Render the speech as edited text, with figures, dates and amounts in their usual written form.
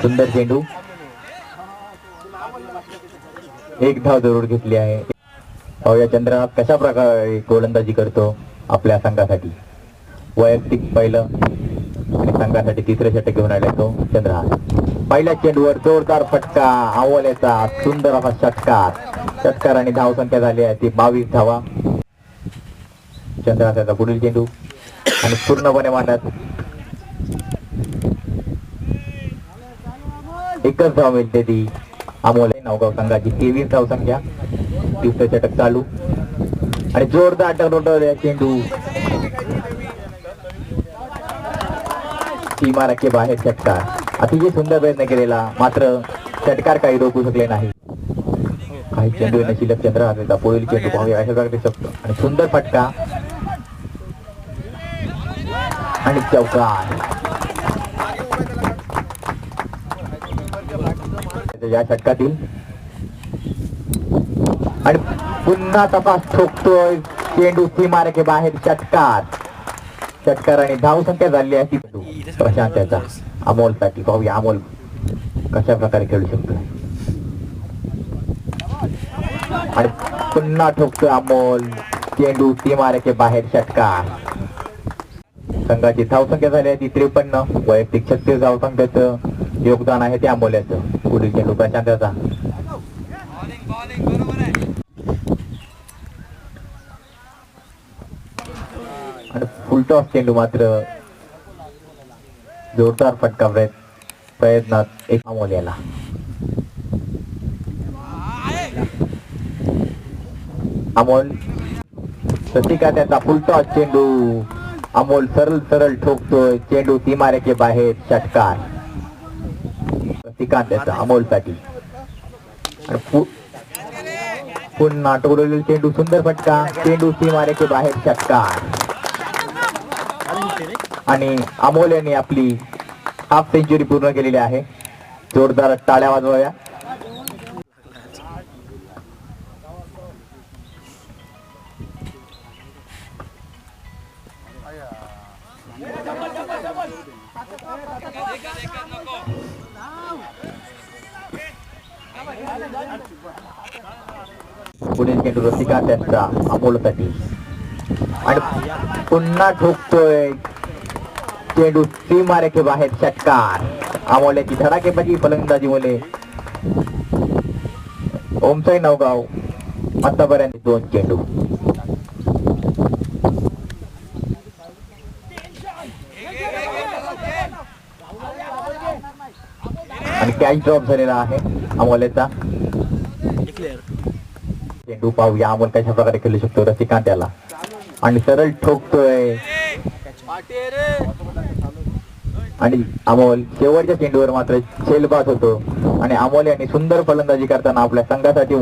सुंदर चेंडू, एक धाव जरूर घेतली आहे. पाहूया चंद्रनाथ कशा प्रकारे गोलंदाजी करतो आपल्या संघासाठी. वैयक्तिक पहिलं आणि संघासाठी तिसरं षटक घेऊन आले तो चंद्रनाथ. पहिल्या चेंडूवर जोरदार फटका, आवल्याचा सुंदर असा षटकार आणि धावसंख्या झाली आहे ती 22 धावा. चंद्रनाथाचा पुढील चेंडू आणि पूर्णपणे मांडत एकच धाव मिळते ती अमोल. नवगाव संघाची 23 धावसंख्या. तिसरं षटक चालू आणि जोरदार टर्नओव्हर चेंडू सीमा रखे बाहेर. षटकार अतिशय सुंदर प्रयत्न केलेला, मात्र षटकार काही रोखू शकले नाही. काही चेंडू शिल्लक चंद्रहाचा पुढील चेंडू पाहूया अशा प्रकारे शकतो आणि सुंदर फटका आणि चौकार. या षटकातील आणि पुन्हा तपास ठोकतोय चेंडू सीमा रखे बाहेर. षटकार आणि धावसंख्या झाली आहे ती प्रशांत याचा अमोलसाठी. पाहूया अमोल कशा प्रकारे खेळू शकतो आणि पुन्हा ठोकतोय अमोल चेंडू सीमा रखे बाहेर. षटकार. संघाची धावसंख्या झाली आहे ती 53. वैयक्तिक 36 धावसंख्येचं योगदान आहे ते अमोल्याचं. पुढील चेंडू प्रशांत याचा आणि फुलटॉस चेंडू, मात्र जोरदार फटका प्रयत्नात एक अमोल्याला. अमोल सतिका त्याचा फुलटॉस चेंडू. अमोल सरळ ठोकतोय चेंडू सीमा रेषे बाहेर. षटकार. श्रीकांत त्याचा अमोलसाठी आणि पुन्हा टोकलेला चेंडू. सुंदर फटका, चेंडू सीमा रेषे बाहेर. षटकार. आणि अमोल यांनी आपली हाफ सेंचुरी पूर्ण केलेली आहे. जोरदार टाळ्या वाजवूया. पुढील चेंडू रसिकांत त्यांचा अमोलसाठी आणि पुन्हा ठोकतोय चेंडू सीमा रेखे बाहेर. षटकार. अमोल्याची धडाकेबाजी फलंदाजी मुले ओमसाई नवगाव आतापर्यंत 2 चेंडू. आणि कॅच ड्रॉप झालेला आहे अमोल्याचा. चेंडू पाहूया अमोल कशा प्रकारे खेळू शकतो. रसिकांत याला आणि सरळ ठोकतोय आणि अमोल शेवटच्या चेंडूवर मात्र शेलबाद होतो आणि अमोल यांनी सुंदर फलंदाजी करताना आपल्या संघासाठी